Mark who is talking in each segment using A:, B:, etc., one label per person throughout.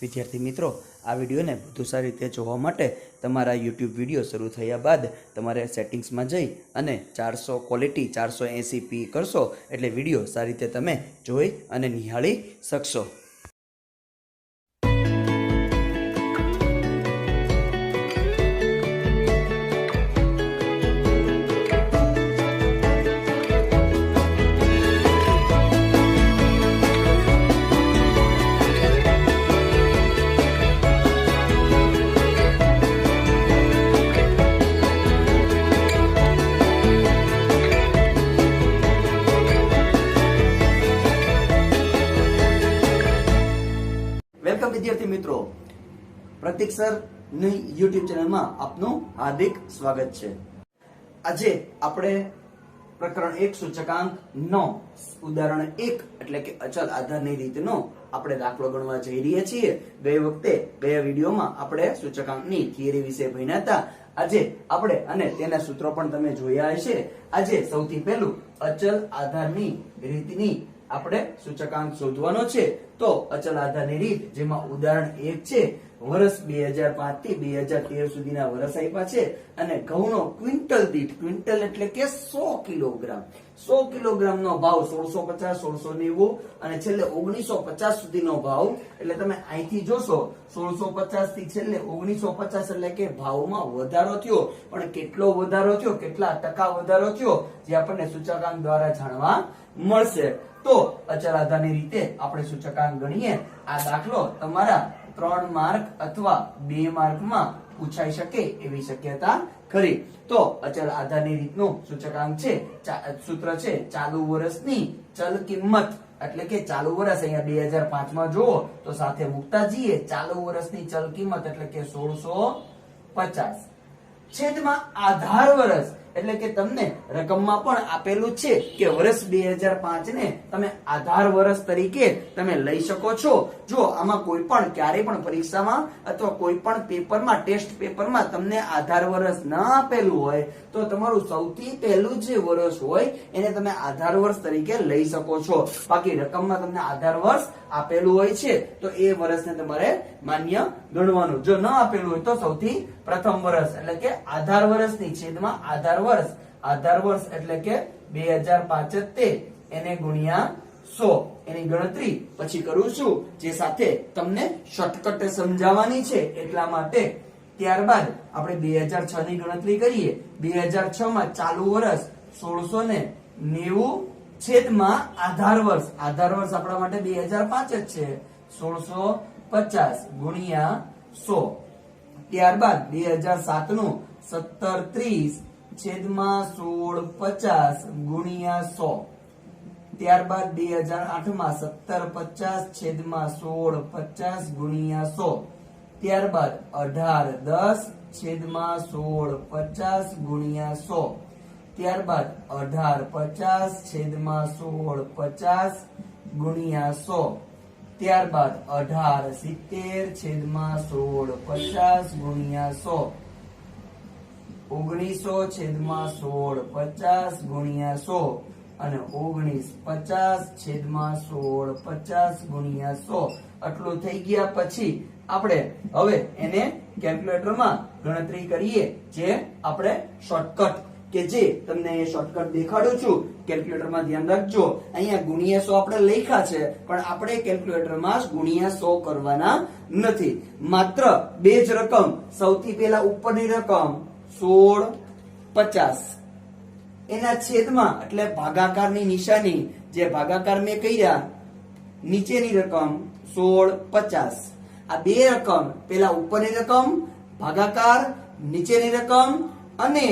A: વિદ્યાર્થી મિત્રો, આ વિડીયોને વધુ સારી રીતે જોવા માટે તમારા યુટ્યુબ વિડીયો શરૂ થયા બાદ તમારે સેટિંગ્સમાં જઈ અને 400 ક્વોલિટી 480p કરશો એટલે વિડીયો સારી રીતે તમે જોઈ અને નિહાળી શકશો. વેલકમ વિદ્યાર્થી મિત્રો, પ્રતીક સર ની યુટ્યુબ ચેનલમાં આપનું હાર્દિક સ્વાગત છે. આજે આપણે પ્રકરણ 1 સૂચકાંક 9 ઉદાહરણ 1 એટલે કે અચલ આધારની રીતનો આપણે દાખલો ગણવા જઈ રહ્યા છીએ. ગયા વિડીયોમાં આપણે સૂચકાંકની થિયરી વિશે ભણ્યા હતા. આજે આપણે અને તેના સૂત્રો પણ તમે જોયા હશે. આજે સૌથી પહેલું અચલ આધારની રીતની આપણે સૂચકાંક શોધવાનો છે. તો અચલ આધારની રીત, જેમાં ઉદાહરણ 1 છે, વર્ષ 2005 થી 2013 સુધીના વર્ષ આપ્યા છે અને ઘઉંનો ક્વિન્ટલ દીઠ, ક્વિન્ટલ એટલે કે 100 કિલોગ્રામ, 100 કિલોગ્રામનો ભાવ 1650, 1690 અને છેલ્લે 1950 સુધીનો ભાવ. એટલે તમે અહીંથી જોશો 1650 થી છેલ્લે 1950 એટલે કે ભાવમાં વધારો થયો. પણ કેટલો વધારો થયો, કેટલા ટકા વધારો થયો, જે આપણને સૂચકાંક દ્વારા જાણવા મળશે. તો અચલ આધારની રીતે આપણે સૂચકાંક ગણીએ. આ દાખલો તમારા 3 માર્ક અથવા 2 માર્કમાં પૂછાઈ શકે એવી શક્યતા ખરી. તો અચલ આધારની રીતનું સૂચકાંક છે, સૂત્ર છે ચાલુ વર્ષની ચલ કિંમત, એટલે કે ચાલુ વર્ષ અહીંયા 2005 માં જોવો તો સાથે મૂકતા જઈએ. ચાલુ વર્ષની ચલ કિંમત એટલે કે 1650 છેદમાં આધાર વર્ષ, એટલે કે તમને રકમમાં પણ આપેલું છે કે વર્ષ 2005 ને તમે આધાર વર્ષ તરીકે તમે લઈ શકો છો. જો આમાં કોઈ પણ ક્યારે પણ પરીક્ષામાં અથવા કોઈ પણ પેપરમાં, ટેસ્ટ પેપરમાં તમને આધાર વર્ષ ન આપેલું હોય તો તમારું સૌથી પહેલું જે વર્ષ હોય એને તમે આધાર વર્ષ તરીકે લઈ શકો છો. બાકી રકમમાં તમને આધાર વર્ષ આપેલું હોય છે તો એ વર્ષને તમારે માન્ય ગણવાનું. જો ન આપેલું હોય તો સૌથી પ્રથમ વર્ષ એટલે કે આધાર વર્ષની છેદમાં આધાર વર્ષ એટલે કે 2005 તે એને ગુણ્યા 100 એની ગણતરી પછી કરું છું, જે સાથે તમને શોર્ટકટ સમજાવવાની છે એટલા માટે. ત્યારબાદ આપણે 2006 ની ગણતરી કરીએ. 2006 માં ચાલુ વર્ષ 1690 છેદમાં આધાર વર્ષ આપણા માટે 2005 જ છે, 1650 ગુણ્યા 100. ત્યારબાદ 2007 નું 1730 છેદમાં 1650 ગુણ્યા 100. ત્યારબાદ 2008 માં 1750 છેદમાં 1650 ગુણ્યા 100. ત્યારબાદ 1810 છેદમાં 1650 ગુણ્યા 100. ત્યારબાદ 1850 છેદમાં 1650 ગુણ્યા 100. ત્યારબાદ 1870 છેદમાં 1650 ગુણ્યા 100. 1900 છેદમાં 1650 ગુણ્યા 100 અને 1950 છેદમાં 1650 ગુણ્યા 100. આટલું થઈ ગયા પછી આપણે હવે એને કેલ્ક્યુલેટરમાં ગણતરી કરીએ. જે આપણે શોર્ટકટ કે જે તમને એ શોર્ટકટ દેખાડું છું, કેલ્ક્યુલેટરમાં ધ્યાન રાખજો. અહીંયા ગુણ્યા 100 આપણે લખ્યા છે પણ આપણે કેલ્ક્યુલેટરમાં ગુણ્યા 100 કરવાના નથી. માત્ર બે જ રકમ, સૌથી પહેલા ઉપરની રકમ 1650 એના છેદમાં એટલે ભાગાકારની નિશાની, જે ભાગાકાર મેં કર્યા, નીચેની રકમ 1650. આ બે રકમ, પહેલા ઉપરની રકમ ભાગાકાર, નીચેની રકમ અને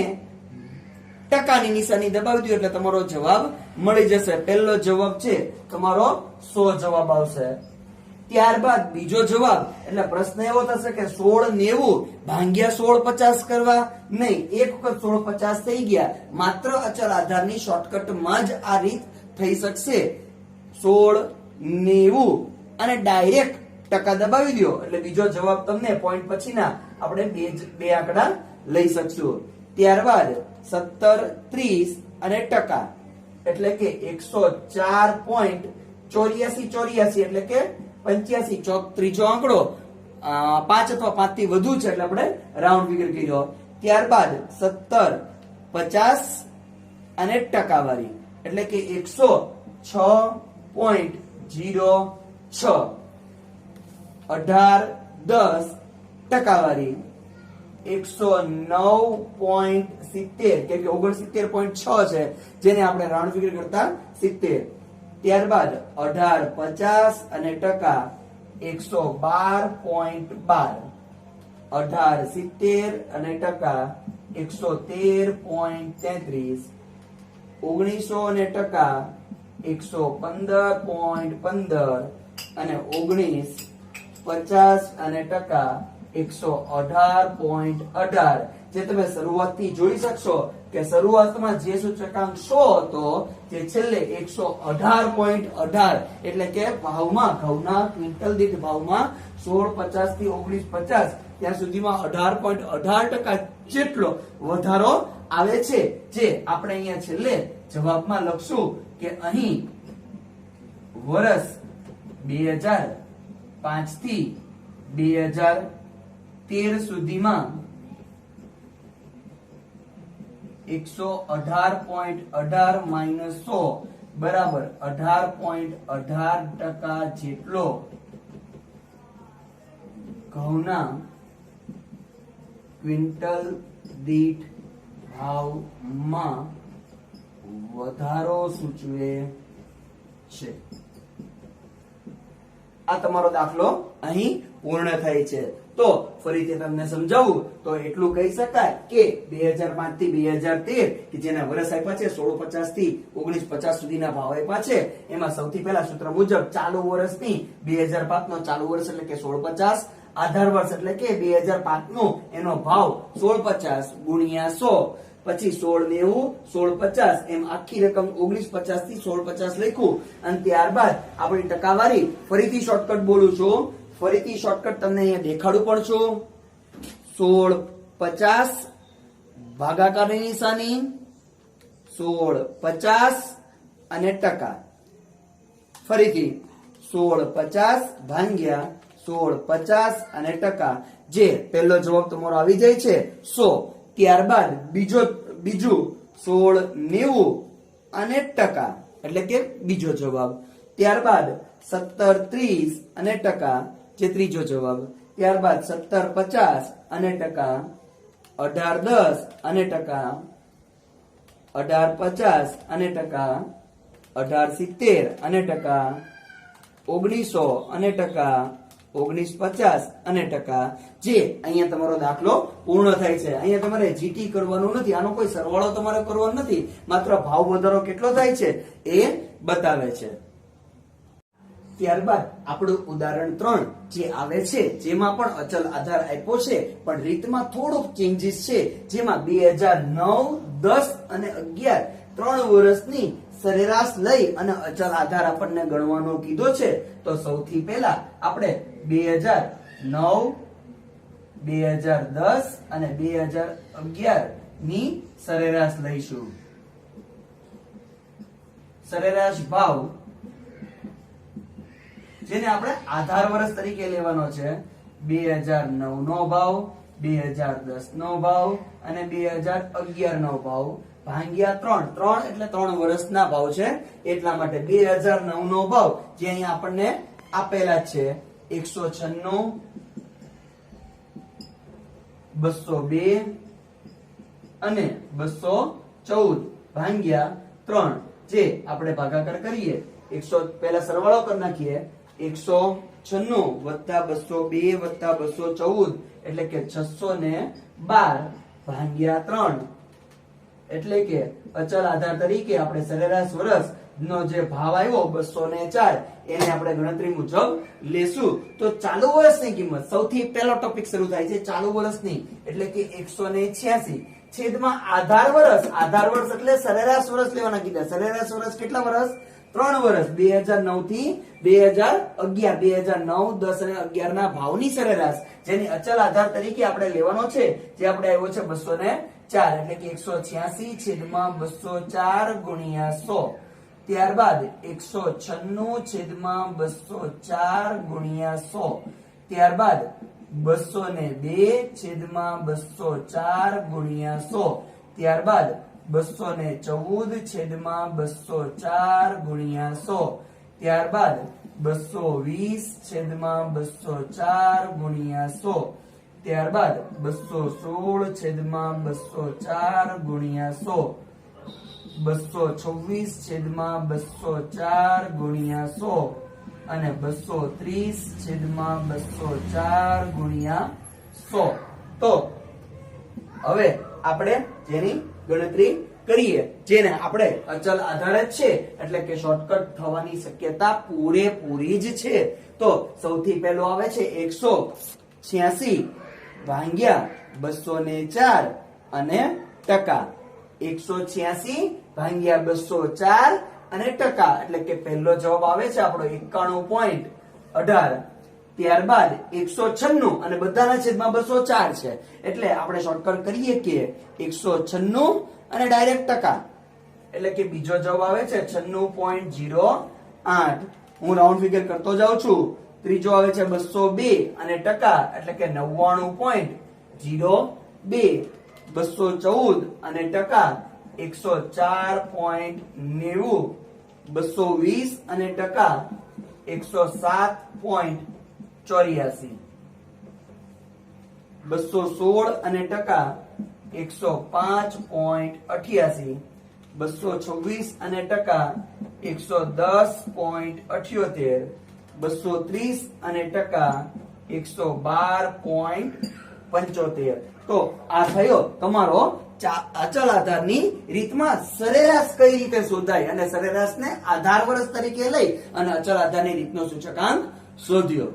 A: ટકાની નિશાની દબાવી દો એટલે તમારો જવાબ મળી જશે. પહેલો જવાબ છે તમારો 100 જવાબ આવશે. ત્યારબાદ બીજો જવાબ, એટલે પ્રશ્ન એવો થશે કે 1690 ભાગ્યા 1650 કરવા નહીં. એક વખત 1650 થઈ ગયા, માત્ર અચલ આધારની શોર્ટકટમાં જ આ રીત થઈ શકશે. 1690 અને ડાયરેક્ટ ટકા દબાવી દો એટલે બીજો જવાબ તમને પોઈન્ટ પછીના આપણે બે આંકડા લઈ શકશું. ત્યારબાદ 1730 અને ટકા એટલે કે 104.84 એટલે કે 85 ત્રીજો આંકડો 5 અથવા 5 થી વધુ છે એટલે આપણે રાઉન્ડ ફિગર કર્યો. ત્યારબાદ 17, 50 અને ટકાવારી એટલે કે 106.06, 18, 10 ટકાવારી 109.70 કેમ કે 69.6 છે જેને આપણે રાઉન્ડ ફિગર કરતા 70. ત્યારબાદ 18, 50 અને ટકા 112.12, 18, 70 અને ટકા 113.33, 1900 અને ટકા 115.15 અને 19, 50 અને ટકા 118.18. જે તમે શરૂઆતથી જોઈ શકશો કે શરૂઆતમાં જે સૂચકાંક 100 હતો જે છેલ્લે 118.18 એટલે કે ભાવમાં ઘઉંના ક્વિન્ટલ દીઠ ભાવમાં 1650 થી 1950 ત્યાં સુધીમાં 18.18% જેટલો વધારો આવે છે. જે આપણે અહીંયા છેલ્લે જવાબમાં લખશું કે અહીં વર્ષ 2005 થી 2013 સુધીમાં 118.18 માઇનસ 100 બરાબર 18.18% જેટલો ઘઉંના ક્વિન્ટલ દીઠ ભાવમાં વધારો સૂચવે છે. આ તમારો દાખલો અહીં પૂર્ણ થાય છે. તો ફરીથી તમને સમજાવું તો એટલું કહી શકાય કે 2005 થી 2013 કે જેના વર્ષ આપ્યા છે 1650 થી 1950 સુધીના ભાવ આપ્યા છે એમાં સૌથી પહેલા સૂત્ર મુજબ ચાલુ વર્ષની 2005 નો ચાલુ વર્ષ એટલે કે 1650, આધાર વર્ષ એટલે કે 2005 નો એનો ભાવ 1650 ગુણ્યા 100, પછી 1690, 1650 એમ આખી રકમ 1950 થી 1650 લખ્યું અને ત્યારબાદ આપણી ટકાવારી ફરીથી શોર્ટકટ બોલું છું, ફરીથી શોર્ટકટ તમને અહીંયા દેખાડું પણ છું. 1650 ભાગાકારની નિશાની 1650 અને ટકા, ફરીથી 1650 ભાગ્યા 1650 અને ટકા જે પહેલો જવાબ તમારો આવી જાય છે 100. ત્યારબાદ બીજું 1690 અને ટકા એટલે કે બીજો જવાબ. ત્યારબાદ 1730 અને ટકા જે ત્રીજો જવાબ. ત્યારબાદ 1750 અને ટકા, 1810 અને ટકા, 1850 અને ટકા, 1870 અને ટકા, 1900 અને ટકા, 1950 અને ટકા. જે અહીંયા તમારો દાખલો પૂર્ણ થાય છે. અહીંયા તમારે જીટી કરવાનું નથી, આનો કોઈ સરવાળો તમારે કરવાનો નથી, માત્ર ભાવ વધારો કેટલો થાય છે એ બતાવે છે. ત્યારબાદ આપણું ઉદાહરણ 3 જે આવે છે જેમાં પણ અચલ આધાર આપ્યો છે પણ રીતમાં થોડોક ચેન્જીસ છે. જેમાં 2009, 10 અને 11 3 વર્ષની સરેરાશ લઈ અને અચલ આધાર આપણને ગણવાનો કીધો છે. તો સૌથી પહેલા આપણે 2009, 2010 અને 2011 ની સરેરાશ લઈશું. સરેરાશ ભાવ જેને આપણે આધાર વર્ષ તરીકે લેવાનો છે. 2009 નો ભાવ, 2010 નો ભાવ અને 2011 નો ભાવ ભાગ્યા 3 એટલે 3 વર્ષના ભાવ છે એટલા માટે 2009 નો ભાવ જે અહીંયા આપણને આપેલા છે 196, 202 અને 214 ભાગ્યા 3 જે આપણે ભાગાકાર કરીએ 100 પહેલા સરવાળો કરી નાખીએ. 196 વત્તા 202 વત્તા 214 એટલે કે 612 ભાગ્યા 3 એટલે કે અચલ આધાર તરીકે આપણે સરેરાશ વર્ષ નો જે ભાવ આવ્યો 204 એને આપણે ગણતરી મુજબ લેશું. તો ચાલુ વર્ષની કિંમત સૌથી પહેલો ટોપિક શરૂ થાય છે ચાલુ વર્ષની એટલે કે 186 છેદમાં આધાર વર્ષ એટલે સરેરાશ વર્ષ લેવાના કીધા. સરેરાશ વર્ષ કેટલા વર્ષ? 3 વર્ષ 2009 થી 2011, 2009, 10 અને 11 ના ભાવની સરેરાશ જેની અચલ આધાર તરીકે આપણે લેવાનો છે જે આપણે આવ્યો છે 204 એટલે કે 186 છેદમાં 204 ગુણ્યા 100. ત્યારબાદ 196 છેદમાં 204 ગુણ્યા 100, ત્યારબાદ 202 છેદમાં 204 ગુણ્યા 100, ત્યારબાદ 214 છેદમાં 204 ગુણ્યા 100, ત્યારબાદ 220 છેદમાં 204 ગુણ્યા 100, ત્યારબાદ 216 છેદમાં 204 ગુણ્યા 100, 226 છેદમાં 204 ગુણ્યા 100 અને 230 છેદમાં 204 ગુણ્યા 100. તો હવે આપણે જેની ગણતરી કરીએ, જેને આપણે અચલ આધાર જ છે એટલે કે શોર્ટકટ થવાની શક્યતા પૂરેપૂરી જ છે. તો સૌથી પહેલો આવે છે 186 ભાગ્યા 204 અને ટકા. 186 ભાગ્યા 204 અને ટકા એટલે કે પહેલો જવાબ આવે છે આપણો 91.18. ત્યારબાદ 196 અને બધાના છેદમાં 204 છે એટલે આપણે શોર્ટકટ કરીએ કે 196 અને ડાયરેક્ટ ટકા એટલે કે બીજો જવાબ આવે છે 96.08. હું રાઉન્ડ ફિગર કરતો જાઉં છું. ત્રીજો આવે છે 202 અને ટકા એટલે કે 99.02. 214 અને ટકા 104.90. 220 અને ટકા 107.84. 216 અને ટકા 105.88. 226 અને ટકા 110.78. 230 અને ટકા 112.75. તો આ થયો તમારો અચલ આધારની રીતમાં સરેરાશ કઈ રીતે શોધાય અને સરેરાશને આધાર વર્ષ તરીકે લઈ અને અચલ આધારની રીતનો સૂચકાંક શોધ્યો.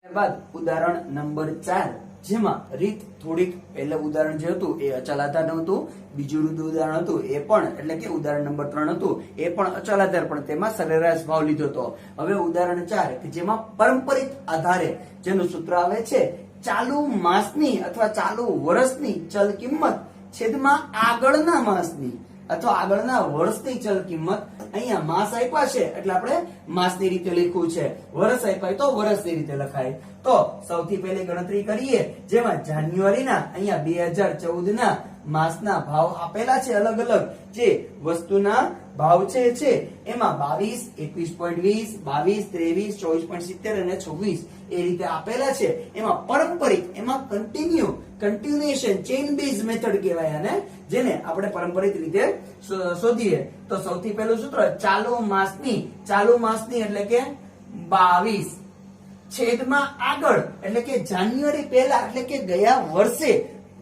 A: ત્યારબાદ ઉદાહરણ નંબર 4, જેમાં રીત થોડીક પહેલા ઉદાહરણ જે હતું એ અચલ આધારનું હતું, બીજું ઉદાહરણ હતું એ પણ એટલે કે ઉદાહરણ નંબર 3 હતું એ પણ અચલ આધાર, પણ તેમાં સરેરાશ ભાવ લીધો હતો. હવે ઉદાહરણ 4 કે જેમાં પારંપરિક આધારે જેનું સૂત્ર આવે છે ચાલુ માસની અથવા ચાલુ વર્ષની ચલ કિંમત છેદમાં આગળના માસની અથવા આગળના વર્ષની ચલ કિંમત. અહીંયા માસ આપ્યા છે એટલે આપણે માસની રીતે લખ્યું છે, વર્ષ આપ્યા તો વર્ષની રીતે લખાય. તો સૌથી પહેલી ગણતરી કરીએ, જેમાં જાન્યુઆરીના અહીંયા 2014 ના માસના ભાવ આપેલા છે અલગ અલગ. જે વસ્તુના ભાવ છે એમાં 22, 21.20, 22, 23, 24.70 અને 26 એ રીતે આપેલા છે. એમાં પારંપરિક, એમાં કન્ટિન્યુએશન ચેઇન બેઝ મેથડ કહેવાય અને જેને આપણે પારંપરિક રીતે શોધીએ. તો સૌથી પહેલું સૂત્ર ચાલુ માસની એટલે કે 22 છેદમાં આગળ એટલે કે જાન્યુઆરી પહેલા એટલે કે ગયા વર્ષે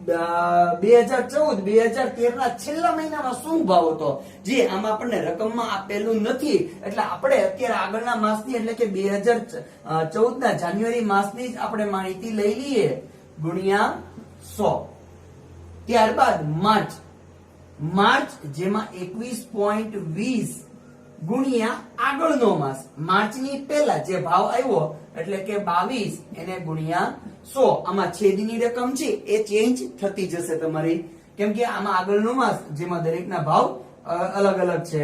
A: 2014-2013 ના છેલ્લા મહિનામાં શું ભાવ હતો, જે આમાં આપણને રકમમાં આપેલું નથી એટલે આપણે અત્યારે આગળના માસની એટલે કે 2014 ના જાન્યુઆરી માસની જ આપણે માહિતી લઈ લઈએ ગુણ્યા 100. ત્યારબાદ માર્ચ જેમાં 21.20 ગુણ્યા આગળનો માસ, માર્ચની પહેલા જે ભાવ આવ્યો એટલે કે 22 એને ગુણ્યા 100. આમાં છેદની રકમ છે એ ચેન્જ થતી જશે તમારી, કેમ કે આમાં આગળનો માસ જેમાં દરેકના ભાવ અલગ અલગ છે.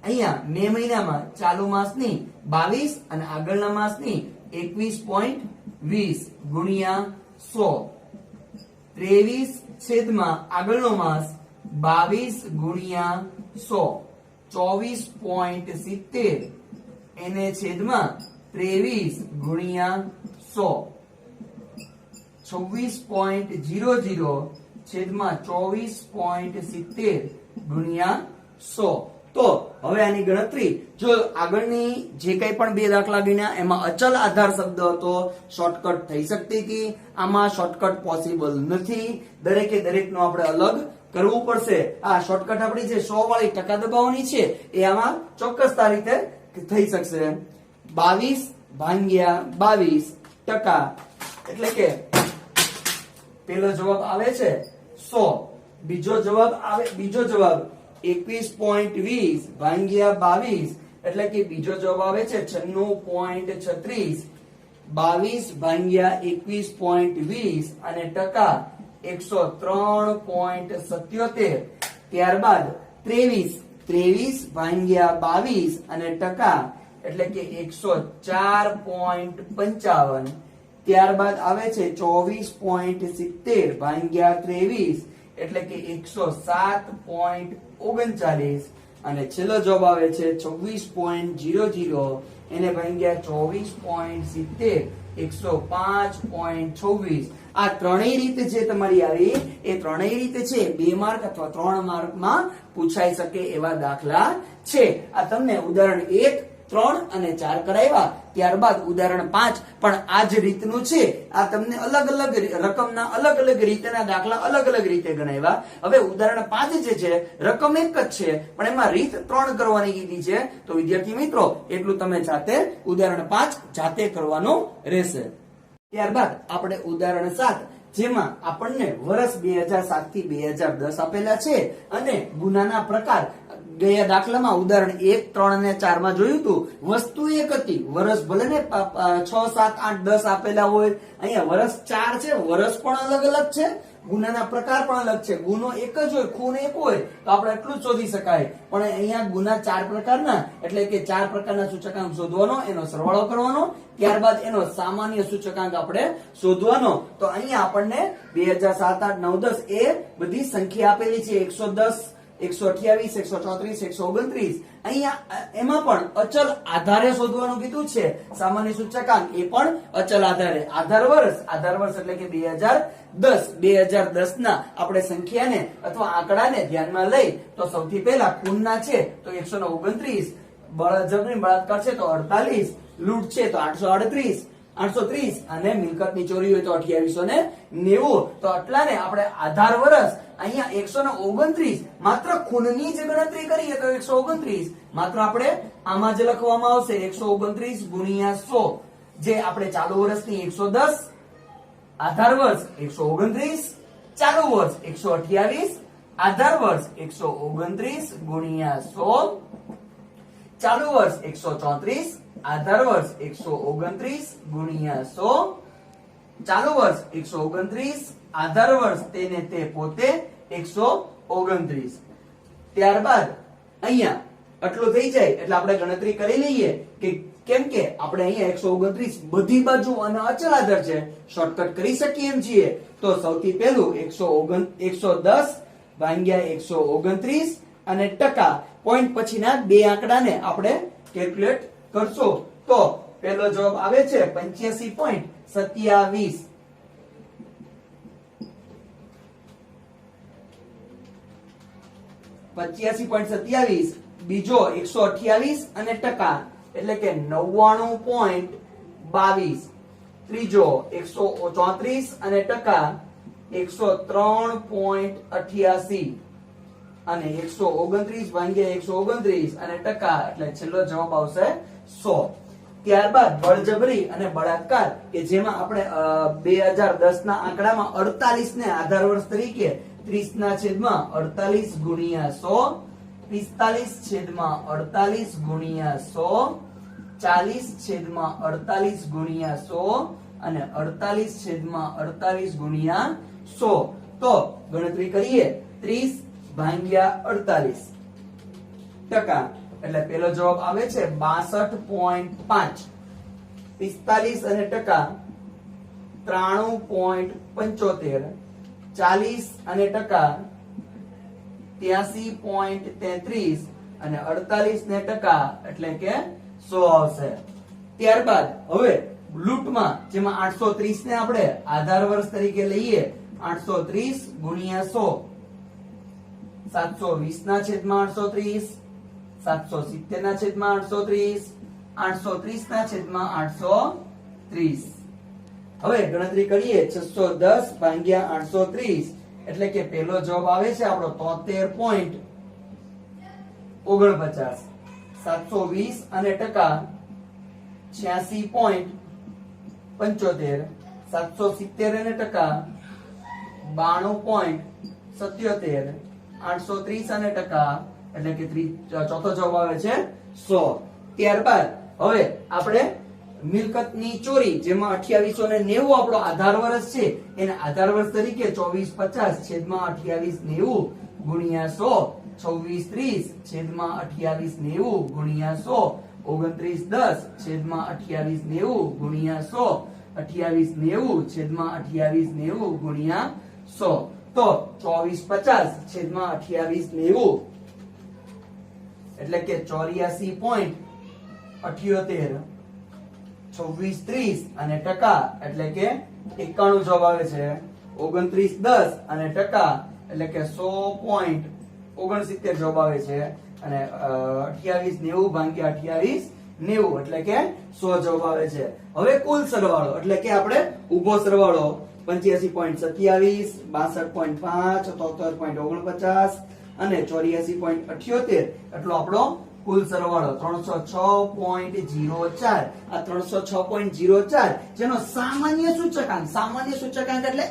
A: અહીંયા મે મહિનામાં ચાલુ માસની 22 અને આગળના માસની 21.20 ગુણ્યા 100. 23 છેદમાં આગળનો માસ 22 ગુણ્યા 100. 24.70 એને છેદમાં 23 ગુણ્યા 100. 26.00 છેદમાં 24.70 ગુણ્યા 100. તો હવે આની ગણતરી જો આગળની જે કંઈ પણ બે દાખલા ગણ્યા એમાં અચલ આધાર શબ્દ હતો, શોર્ટકટ થઈ શકતી હતી. આમાં શોર્ટકટ પોસિબલ નથી, દરેકનો આપણે અલગ કરવું પડશે. આ શોર્ટકટ આપણી જે 100 વાળી ટકા દબાવવાની છે એ આમાં ચોક્કસ રીતે થઈ શકશે. 22 ભાગ્યા 22 ટકા એટલે કે પહેલો જવાબ આવે છે 100. બીજો જવાબ 21.20 ભાગ્યા 22 એટલે કે બીજો જવાબ આવે છે 96.36. 22 ભાગ્યા 21.20 અને ટકા 103.77. ત્યારબાદ 23 23/22 અને ટકા એટલે કે 104.55. ત્યારબાદ આવે છે 24.70/23 એટલે કે 107.39 અને છેલ્લો જવાબ આવે છે 26.00 એને ભાગ્યા 24.70 105.26. આ ત્રણેય રીતે જે તમારી આવી એ ત્રણેય રીતે છે 2 માર્ક અથવા 3 માર્કમાં પૂછાઈ શકે એવા દાખલા છે. આ તમને ઉદાહરણ 1, 3 અને 4 કરાવ્યા. ત્યારબાદ ઉદાહરણ 5 પણ આ જ રીતનું છે. આ તમને અલગ અલગ રકમના અલગ અલગ રીતના દાખલા અલગ અલગ રીતે ગણાવ્યા. હવે ઉદાહરણ 5 જે છે રકમ એક જ છે પણ એમાં રીત 3 કરવાની કીધી છે. તો વિદ્યાર્થી મિત્રો એટલું તમે જાતે ઉદાહરણ 5 જાતે કરવાનું રહેશે. ત્યારબાદ આપણે ઉદાહરણ 7 જેમાં આપણને વર્ષ 2007 થી 2010 આપેલા છે અને ગુનાના પ્રકાર ગયા દાખલામાં ઉદાહરણ 1, 3 અને 4 માં જોયું હતું. વસ્તુ એક હતી, વર્ષ ભલે ને 6, 7, 8, 10 આપેલા હોય. અહીંયા વર્ષ 4 છે, વર્ષ પણ અલગ અલગ છે, ગુનાના પ્રકાર પણ અલગ છે. ગુનો એક જ હોય, ખૂન એક હોય તો આપણે એટલું જ શોધી શકાય. પણ અહીંયા ગુના 4 પ્રકારના એટલે કે 4 પ્રકારના સૂચકાંક શોધવાનો, એનો સરવાળો કરવાનો, ત્યારબાદ એનો સામાન્ય સૂચકાંક આપણે શોધવાનો. તો અહીંયા આપણને 2007, 8, 9, 10 એ બધી સંખ્યા આપેલી છે. 110, 128, 134, 129. અહીંયા એમાં પણ અચલ આધારે શોધવાનું કીધું છે. સામાન્ય સૂચકાંક એ પણ અચલ આધારે. આધાર વર્ષ એટલે કે 2010 ના આપણે સંખ્યાને અથવા આંકડાને ધ્યાનમાં લઈ તો સૌથી પહેલા ખૂનના છે તો 129, બળજબરી બળાત્કાર છે તો 48, લૂંટ છે તો 830 અને મિલકતની ચોરી હોય તો 2890. તો આટલાને આપણે આધાર વર્ષ અહીંયા 129 માત્ર ખૂનની જ ગણતરી કરીએ તો 129 માત્ર આપણે આમાં જ લખવામાં આવશે 129 ગુણ્યા 100 જે આપણે ચાલુ વર્ષની 110, આધાર વર્ષ 129, ચાલુ વર્ષ 128, આધાર વર્ષ 129 ગુણ્યા 100, ચાલુ વર્ષ 134, આધાર વર્ષ 129 ગુણ્યા 100, ચાલુ વર્ષ 129, આધાર વર્ષ તેને તે પોતે 129. ત્યારબાદ અહીંયા આટલું થઈ જાય એટલે આપણે ગણતરી કરી લઈએ કે કેમ કે આપણે અહીંયા 129 બધી બાજુ અને અચલ આધાર છે, શોર્ટકટ કરી શકીએ એમ છીએ. તો સૌથી પહેલું 110/129 અને ટકા પોઈન્ટ પછીના બે આંકડાને આપણે કેલ્ક્યુલેટ કરશો તો પહેલો જવાબ આવે છે 85.27. બીજો 128 અને ટકા એટલે કે 99.22. ત્રીજો 134 અને ટકા 103.88 અને 129/129 અને ટકા એટલે છેલ્લો જવાબ આવશે 100. ત્યારબાદ બળજબરી અને બળાત્કાર કે જેમાં આપણે 2010 ના આંકડામાં 48 ને આધાર વર્ષ તરીકે 30/48 ગુણ્યા 100, 45/48 ગુણ્યા 100, 40/48 ગુણ્યા 100 અને 48/48 ગુણ્યા 100. તો ગણતરી કરીએ 30/48 ટકા એટલે પેલો જવાબ આવે છે 62.5. 45 અને ટકા 93.75. 40 અને ટકા 83.33 અને 48 ને ટકા એટલે કે 100 આવશે. ત્યારબાદ હવે લૂંટમાં જેમાં 830 ને આપણે આધાર વર્ષ તરીકે લઈએ 830 ગુણ્યા 100, 720/830, 770/830, 830/830. હવે ગણતરી કરીએ 610/830 એટલે કે પહેલો જવાબ આવે છે આપણો 73.49. 720 અને ટકા 86.75, 770 અને ટકા 92.77, 830 અને ટકા એટલે કે ચોથો જવાબ આવે છે 100. ત્યારબાદ હવે આપણે મિલકતની ચોરી જેમાં 2890 આપણો આધાર વર્ષ છે એને આધાર વર્ષ તરીકે 2450 છેદમાં 2890 ગુણ્યા 100 2630 છેદમાં 2890 ગુણ્યા 100 2910 છેદમાં 2890 ગુણ્યા 100 2890 છેદમાં 2890 ગુણ્યા 100 તો 2450 છેદમાં 2890 એટલે કે 84.78 2630 અને ટકા એટલે કે 91 જવાબ આવે છે 2910 અને ટકા એટલે કે 100.69 જવાબ આવે છે અને 2890 ભાગ્યા 2890 એટલે કે 100 જવાબ આવે છે હવે કુલ સરવાળો એટલે કે આપણે ઊભો સરવાળો 85.27 62.5 73.49 અને 84.78 એટલો આપણો કુલ સરવાળો 306.04 આ 306.04 જેનો સામાન્ય સૂચકાંક એટલે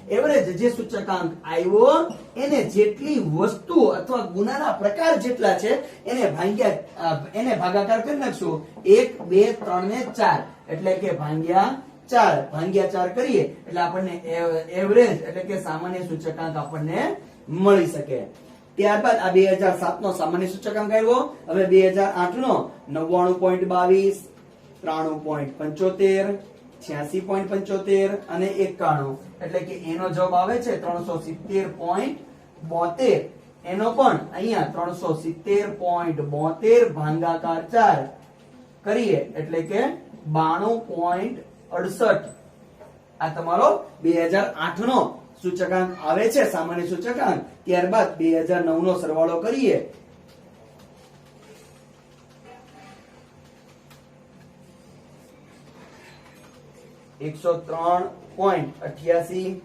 A: એવરેજ જે સૂચકાંક આવ્યો એને જેટલી વસ્તુ અથવા ગુનાના પ્રકાર જેટલા છે એને ભાગાકાર કરી નાખશું 1 2 3 ને 4 એટલે કે ભાગ્યા 4 કરીએ એટલે આપણને એવરેજ એટલે કે સામાન્ય સૂચકાંક આપણને મળી શકે ત્યારબાદ આ 2007 નો સામાન્ય સૂચકાંક આવ્યો હવે 2008 નો 99.22 93.75 86.75 અને 91 એટલે કે એનો જવાબ આવે છે 370.72 એનો પણ અહીંયા 370.72 ભાગાકાર 4 કરીએ એટલે કે 92.68 આ તમારો 2008 નો સૂચકાંક આવે છે સામાન્ય સૂચકાંક ત્યારબાદ 2009 નો સરવાળો કરીએ $103.88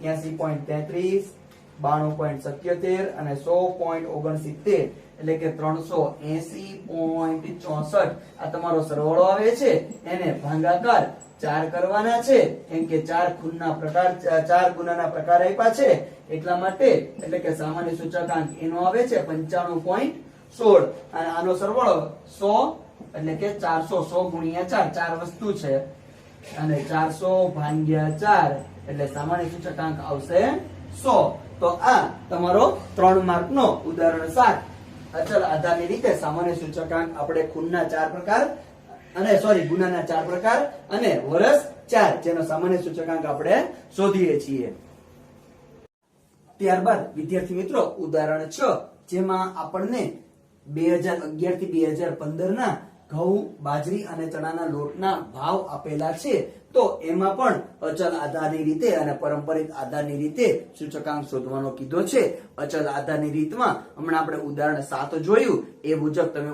A: 83.33 92.77 અને 100.69 એટલે કે 380.64 આ તમારો સરવાળો આવે છે એને ભાગાકાર 4 કરવાના છે કેમ કે 4 ગુનાના પ્રકાર આપ્યા છે એટલા માટે એટલે કે સામાન્ય સૂચકાંક એનો આવે છે 95.16 અને આનો સરવાળો 100 એટલે કે 400 ગુણ્યા 4 વસ્તુ છે અને 400 ભાગ્યા 4 એટલે સામાન્ય સૂચકાંક આવશે 100 તો આ તમારો 3 માર્ક નો ઉદાહરણ 7 અચલ આધારની રીતે સામાન્ય સૂચકાંક આપણે ખૂનના 4 પ્રકાર અને ગુનાના 4 પ્રકાર અને વર્ષ 4 જેનો સામાન્ય સૂચકાંક આપણે શોધીએ છીએ ત્યારબાદ વિદ્યાર્થી મિત્રો ઉદાહરણ 6 જેમાં આપણને 2011 થી 2015 ના ઘઉં બાજરી અને ચણાના લોટના ભાવ આપેલા છે તો એમાં પણ અચલ આધારની રીતે અને પરંપરિત આધારની રીતે સૂચકાંક શોધવાનો કીધો છે અચલ આધારની રીતમાં હમણાં આપણે ઉદાહરણ 7 જોયું એ મુજબ તમે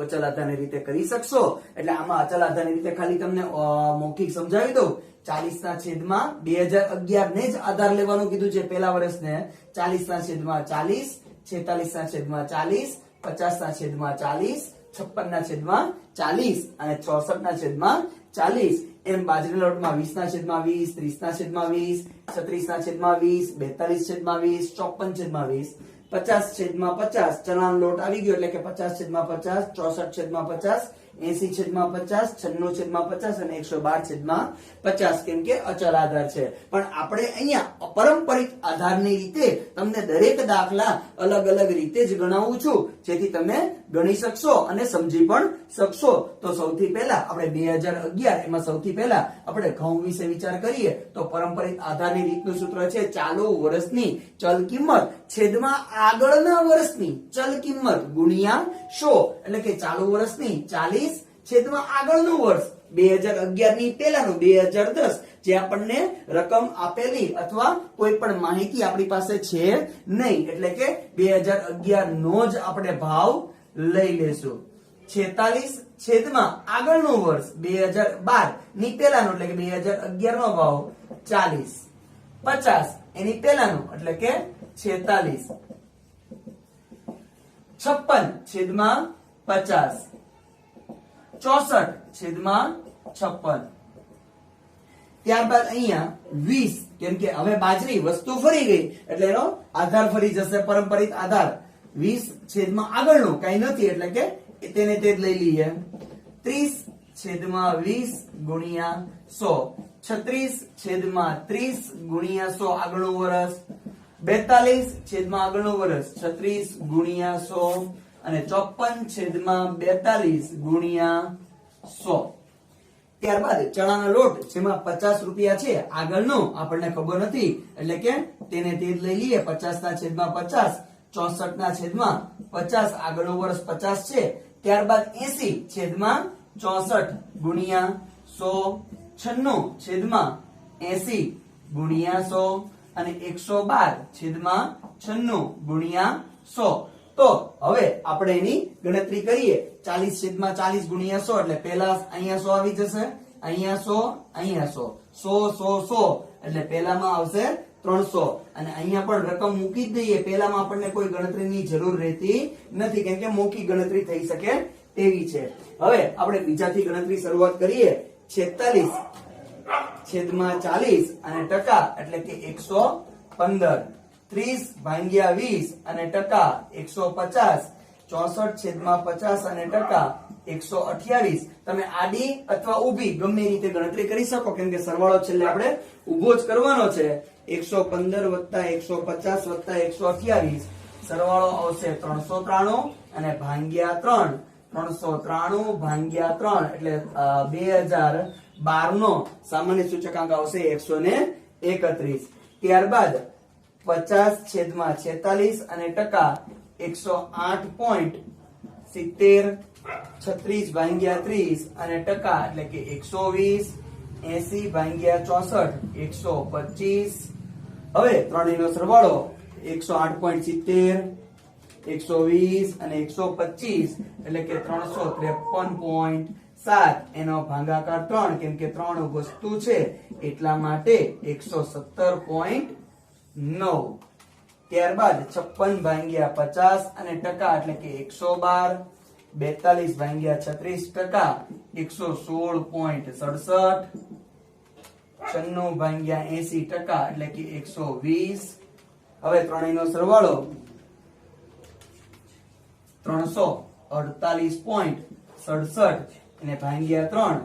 A: અચલ આધારની રીતે કરી શકશો એટલે આમાં અચલ આધારની રીતે ખાલી તમને મૌખિક સમજાવી દઉં 40 ના છેદમાં 2011 ને જ આધાર લેવાનું કીધું છે પહેલા વર્ષને 40 ના છેદમાં 40 46 ના છેદમાં 40 50 ના છેદમાં 40 56 ના છેદમાં 40 અને 64 ના છેદમાં 40 એમ બાજરીના લોટમાં 20 ના છેદમાં 20 30 ના છેદમાં 20 36 ના છેદમાં 20 42 છેદમાં 20 54 છેદમાં 20 50 છેદમાં 50 ચણાનો લોટ આવી ગયો એટલે કે 50 છેદમાં 50 64 છેદમાં 50 80 છેદમાં 50 96 છેદમાં 50 અને 112 છેદમાં 50 કેમ કે અચલ આધાર છે પણ આપણે અહીંયા અપરંપરિત આધારની રીતે તમને દરેક દાખલા અલગ અલગ રીતે જ ગણાવું છું જેથી તમે ગણી શકશો અને સમજી પણ શકશો તો સૌથી પહેલા આપણે 2011 એમાં સૌથી પહેલા આપણે ઘઉં વિશે વિચાર કરીએ તો પરંપરિત આધારની રીતનું સૂત્ર છે ચાલુ વર્ષની ચલ કિંમત છેદમાં આગળના વર્ષની ચલ કિંમત ગુણ્યા 100 એટલે કે ચાલુ વર્ષની 40 છેદમાં આગળનું વર્ષ 2011 ની પહેલાનું 2010 જે આપણને રકમ આપેલી અથવા કોઈ પણ માહિતી આપણી પાસે છે નહીં એટલે કે 2011 નો જ આપણે ભાવ લઈ લેશું 46 છેદમાં આગળનું વર્ષ 2012 ની પહેલાનું એટલે કે 2011 નો ભાવ 40 50 એની પહેલાનું એટલે કે 46 56 છેદમાં 50 64 છેદમાં 56 ત્યારબાદ અહીંયા 20 કેમ કે હવે બાજરી વસ્તુ ફરી ગઈ એટલે એનો આધાર ફરી જશે પરંપરિત આધાર 20 છેદમાં આગળનું કઈ નથી એટલે કે તેને તે જ લઈ લઈએ 30 છેદમાં 20 ગુણ્યા 100, 36 છેદમાં 30 ગુણ્યા 100 આગળનું વર્ષ, 42 છેદમાં આગળનું વર્ષ 36 ગુણ્યા 100 અને 54 છેદમાં 42 ગુણ્યા 100. ત્યારબાદ ચણાનો લોટ જેમાં 50 રૂપિયા છે આગળનો આપણને ખબર નથી એટલે કે તેને તે જ લઈ લઈએ. 50 ના છેદમાં 50, 64 ના છેદમાં 50 આગળનું વર્ષ 50 છે. ત્યારબાદ 80 છેદમાં 64 ગુણ્યા 100, 96 છેદમાં 80 ગુણ્યા 100 અને 112 છેદમાં 96 ગુણ્યા 100. તો હવે આપણે એની ગણતરી કરીએ. 40 છેદમાં 40 ગુણ્યા 100 એટલે પહેલા અહીંયા 100 આવી જશે, અહીંયા 100, અહીંયા 100, 100 100 100 એટલે પહેલામાં આવશે 300 અને અહીંયા પણ રકમ મૂકી જ દઈએ. પહેલામાં આપણને કોઈ ગણતરીની જરૂર રહેતી નથી કેમ કે મૌખિક ગણતરી થઈ શકે તેવી છે. હવે આપણે બીજાથી ગણતરી શરૂઆત કરીએ. 46 છેદમાં 40 અને ટકા એટલે કે 115, 30 ભાગ્યા 20 અને ટકા 150, 64 છેદમાં 50 અને ટકા 128. તમે આડી અથવા ઊભી ગમે રીતે ગણતરી કરી શકો કેમ કે સરવાળો છેલ્લે આપણે ઊભો જ કરવાનો છે. 115 વત્તા 150 વત્તા 128 સરવાળો આવશે 393 અને ભાગ્યા 3, 393 ભાગ્યા 3 એટલે 2012 નો સામાન્ય સૂચકાંક આવશે 131. ત્યારબાદ 50 છેદમાં 46 અને ટકા 108.70, 36 ભાગ્યા 30 અને ટકા એટલે કે 120, 80 ભાગ્યા 64 125. હવે ત્રણેયનો સરવાળો 108.70, 120 અને 125 એટલે કે 353.7 એનો ભાગાકાર 3 કેમ કે 3 વસ્તુ છે એટલા માટે 117.9. ત્યારબાદ 56 ભાગ્યા 50 અને ટકા એટલે કે 112, 42 ભાગ્યા 36 ટકા 116.67, 96 ભાગ્યા 80 ટકા એટલે કે 120. હવે ત્રણેયનો સરવાળો 348.67 અને ભાગ્યા 3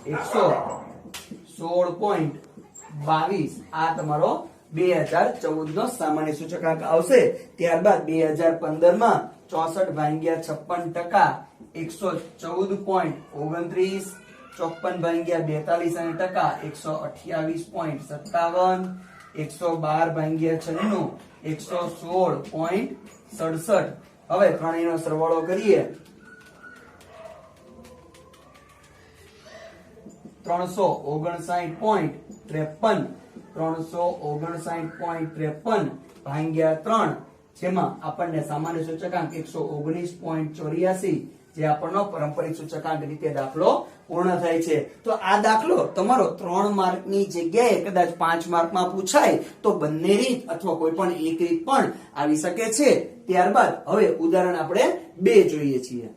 A: 116.22. આ તમારો 2014 નો સામાન્ય સૂચકાંક આવશે. ત્યારબાદ 2015 માં 64 ભાગ્યા 56 ટકા 114.29, 54 ભાગ્યા 42 અને ટકા 128.57, 112 ભાગ્યા 96 116.67. હવે ત્રણેયનો સરવાળો કરીએ. 359.53, 359.53 ભાગ્યા 3 જેમાં આપણને સામાન્ય સૂચકાંક 119.84 જે આપણનો પારંપરિક સૂચકાંક રીતે દાખલો પૂર્ણ થાય છે. તો આ દાખલો તમારો 3 માર્કની જગ્યાએ કદાચ 5 માર્કમાં પૂછાય તો બંને રીત અથવા કોઈ પણ એક રીત પણ આવી શકે છે. ત્યારબાદ હવે ઉદાહરણ આપણે 2 જોઈએ છીએ.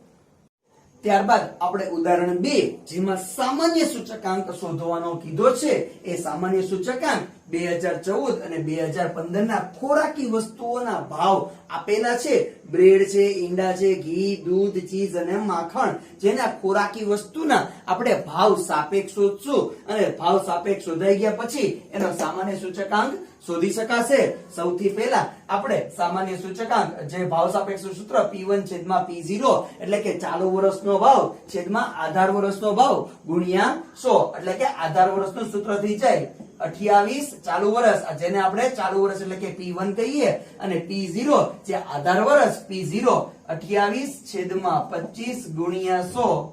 A: ત્યારબાદ આપણે ઉદાહરણ 2 જેમાં સામાન્ય સૂચકાંક શોધવાનો કીધો છે એ સામાન્ય સૂચકાંક 2014 અને 2015 ના ખોરાકી વસ્તુઓના ભાવ આપેલા છે. બ્રેડ છે, ઈંડા છે, ઘી, દૂધ, ચીઝ અને માખણ જેના ખોરાકી વસ્તુના આપણે ભાવ સાપેક્ષ શોધશું અને ભાવ સાપેક્ષ શોધાઈ ગયા પછી એનો સામાન્ય સૂચકાંક શોધી શકાશે. સૌથી પહેલા આપણે સામાન્ય સૂચકાંક જે ભાવ સાપેક્ષ સૂત્ર P1 છેદમાં P0 એટલે કે ચાલુ વર્ષનો ભાવ છેદમાં આધાર વર્ષનો ભાવ ગુણ્યા 100 એટલે કે આધાર વર્ષનું સૂત્ર થઈ જાય 28 ચાલુ વર્ષ જેને આપણે ચાલુ વર્ષ એટલે કે P1 કહીએ અને P0 જે આધાર વર્ષ P0 28 છેદમાં 25 ગુણ્યા 100,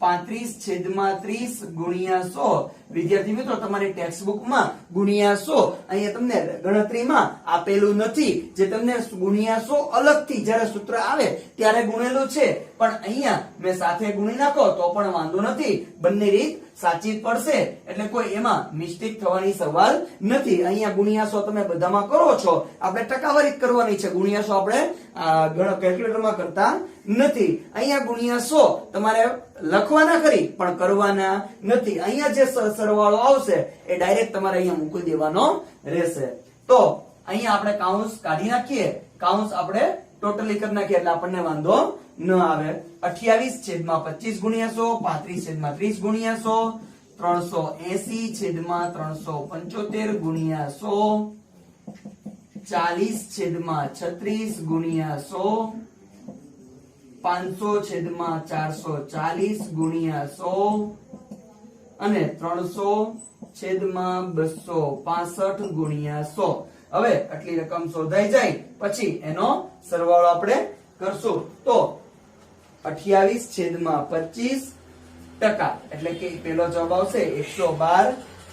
A: 35 છેદમાં 30 ગુણ્યા 100. વિદ્યાર્થી મિત્રો તમારી ટેક્સ્ટ બુકમાં ગુણ્યા 100 અહીંયા તમને ગણતરીમાં આપેલું નથી. જે તમને ગુણ્યા 100 અલગથી જ્યારે સૂત્ર આવે ત્યારે ગુણેલું છે પણ અહીંયા મેં સાથે ગુણી નાખો તો પણ વાંધો નથી. બંને રીત સાચી જ પડશે એટલે કોઈ એમાં મિસ્ટેક થવાની સવાલ નથી. અહીંયા ગુણ્યા 100 તમે બધામાં કરો છો, આપણે ટકાવારી કરવાની છે. ગુણ્યા 100 આપણે કેલ્ક્યુલેટરમાં કરતા નથી. અહીંયા ગુણ્યા 100 તમારે લખવાના ખરી પણ કરવાના નથી. અહીંયા જે સરવાળો આવશે એ ડાયરેક્ટ તમારે અહીંયા મૂકી દેવાનો રહેશે. તો અહીંયા આપણે કૌંસ કાઢી નાખીએ. કૌંસ આપણે ટોટલી કરી નાખીએ એટલે આપણને વાંધો ન આવે. 28/25 ગુણ્યા 100, 35/30 ગુણ્યા 100, 380/375 ગુણ્યા 100, 40/36 ગુણ્યા 100, 500/440 ગુણ્યા 100 અને 300/265 ગુણ્યા 100. હવે આટલી રકમ શોધાઈ જાય પછી એનો સરવાળો આપણે કરશું. તો 28/25 ટકા એટલે કે પેલો જવાબ આવશે 112.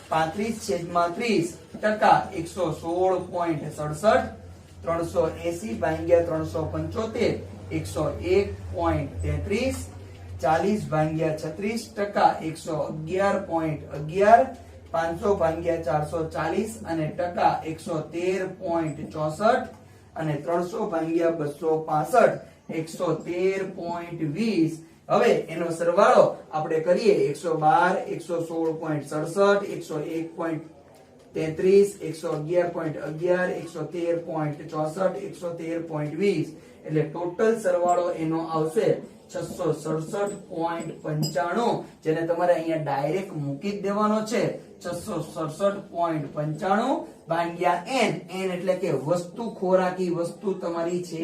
A: 35/30 ટકા 116.67. 380/375 101.33. 40/36 ટકા 111.11. 500/440 અને ટકા 113.64 અને 300/265 113.20. હવે એનો સરવાળો આપણે કરીએ 112, 116.67, 101.33, 111, 113.64, 113.20 એટલે ટોટલ સરવાળો એનો આવશે 667.95, જેને તમારે અહીંયા ડાયરેક્ટ મૂકી જ દેવાનો છે. 667.95 ભાગ્યા n. n એટલે કે વસ્તુ, ખોરાકી વસ્તુ તમારી છે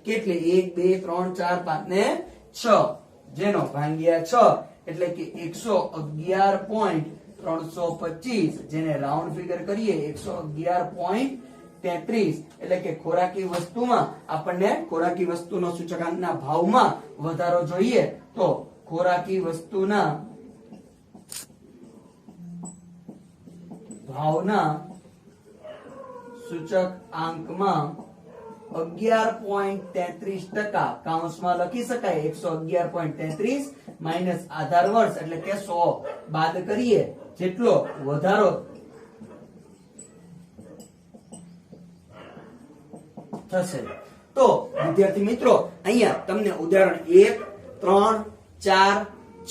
A: કેટલી? 1 2 3 4 5 ને 6, જેનો ભાગ્યા 6 એટલે કે 111.325, જેને રાઉન્ડ ફિગર કરીએ 111.33 એટલે કે ખોરાકી વસ્તુમાં આપણને ખોરાકી વસ્તુનો સૂચકાંકના ભાવમાં વધારો જોઈએ તો ખોરાકી વસ્તુના ભાવના સૂચકાંકમાં 11.33% કૌંસમાં લખી શકાય 111.33 માઈનસ આધાર વર્ષ એટલે કે 100 બાદ કરીએ જેટલો વધારો થશે. તો વિદ્યાર્થી મિત્રો અહીંયા તમને ઉદાહરણ 1, 3, 4,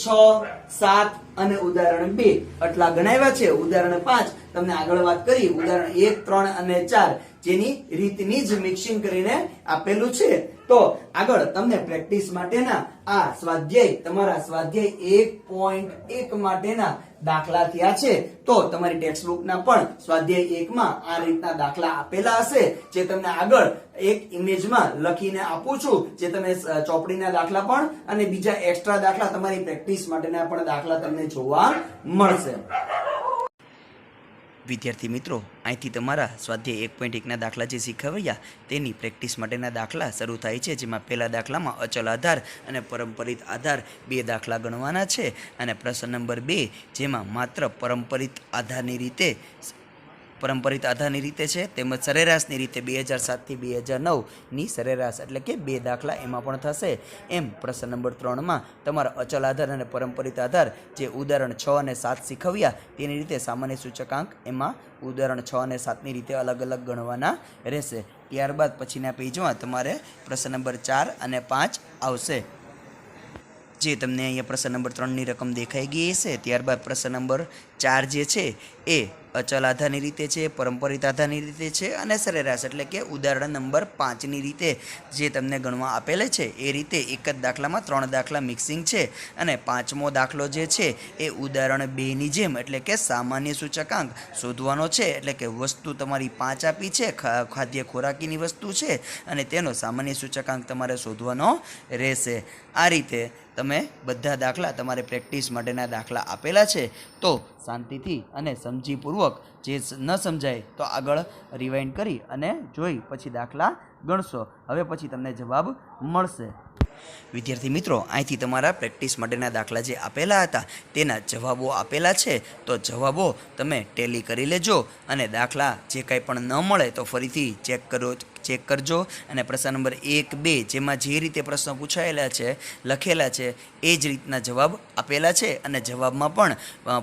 A: 6, 7 અને ઉદાહરણ 2 આટલા ગણાવ્યા છે. ઉદાહરણ 5 તમને આગળ વાત કરી. ઉદાહરણ 1, 3 અને 4 જેની રીતની જ મિક્સિંગ કરીને આપેલું છે. તો આગળ તમને પ્રેક્ટિસ માટેના આ સ્વાધ્યાય તમારા સ્વાધ્યાય 1.1 માટેના દાખલા થયા છે. તો તમારી ટેક્સ્ટ બુક ના પણ સ્વાધ્યાય 1 માં આ રીતના દાખલા આપેલા હશે, જે તમને આગળ એક ઇમેજમાં લખીને આપું છું, જે તમે ચોપડીના દાખલા પણ અને બીજા એક્સ્ટ્રા દાખલા તમારી પ્રેક્ટિસ માટેના પણ દાખલા તમને જોવા મળશે. વિદ્યાર્થી મિત્રો, અહીંથી તમારા સ્વાધ્યાય 1.1ના દાખલા જે શીખવ્યા તેની પ્રેક્ટિસ માટેના દાખલા શરૂ થાય છે, જેમાં પહેલા દાખલામાં અચલ આધાર અને પરંપરિત આધાર 2 દાખલા ગણવાના છે અને પ્રશ્ન નંબર 2 જેમાં માત્ર પરંપરિત આધારની રીતે છે તેમજ સરેરાશની રીતે 2007 થી 2009 ની સરેરાશ એટલે કે 2 દાખલા એમાં પણ થશે. એમ પ્રશ્ન નંબર 3માં તમારા અચલ આધાર અને પરંપરિત આધાર જે ઉદાહરણ 6 અને 7 શીખવ્યા તેની રીતે સામાન્ય સૂચકાંક એમાં ઉદાહરણ 6 અને 7ની રીતે અલગ અલગ ગણવાના રહેશે. ત્યારબાદ પછીના પેજમાં તમારે પ્રશ્ન નંબર 4 અને 5 આવશે, જે તમને અહીંયા પ્રશ્ન નંબર 3ની રકમ દેખાઈ ગઈ હશે. ત્યારબાદ પ્રશ્ન નંબર 4 જે છે એ અચલ આધારની રીતે છે, પરંપરિત આધારની રીતે છે અને સરેરાશ એટલે કે ઉદાહરણ નંબર 5ની રીતે જે તમને ગણવા આપેલ છે એ રીતે એક જ દાખલામાં 3 દાખલા મિક્સિંગ છે. અને 5મો દાખલો જે છે એ ઉદાહરણ 2ની જેમ એટલે કે સામાન્ય સૂચકાંક શોધવાનો છે. એટલે કે વસ્તુ તમારી 5 આપી છે, ખાદ્ય ખોરાકીની વસ્તુ છે અને તેનો સામાન્ય સૂચકાંક તમારે શોધવાનો રહેશે. આ રીતે તમે બધા દાખલા તમારે પ્રેક્ટિસ માટેના દાખલા આપેલા છે. તો શાંતિથી અને સમજીપૂર્વક જે ન સમજાય તો આગળ રિવાઇન્ડ કરી અને જોઈ પછી દાખલા ગણશો. હવે પછી તમને જવાબ મળશે. વિદ્યાર્થી મિત્રો, અહીંથી તમારા પ્રેક્ટિસ માટેના દાખલા જે આપેલા હતા તેના જવાબો આપેલા છે. તો જવાબો તમે ટેલી કરી લેજો અને દાખલા જે કાંઈ પણ ન મળે તો ફરીથી ચેક કરજો. અને પ્રશ્ન નંબર 1, 2 જેમાં જે રીતે પ્રશ્નો પૂછાયેલા છે લખેલા છે એ જ રીતના જવાબ આપેલા છે. અને જવાબમાં પણ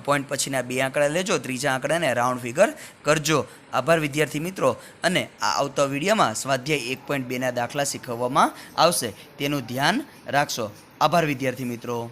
A: પોઈન્ટ પછીના 2 આંકડા લેજો, ત્રીજા આંકડાને રાઉન્ડ ફિગર કરજો. આભાર વિદ્યાર્થી મિત્રો. અને આ આવતા વિડીયોમાં સ્વાધ્યાય 1.2ના દાખલા શીખવવામાં આવશે, તેનું ધ્યાન રાખશો. આભાર વિદ્યાર્થી મિત્રો.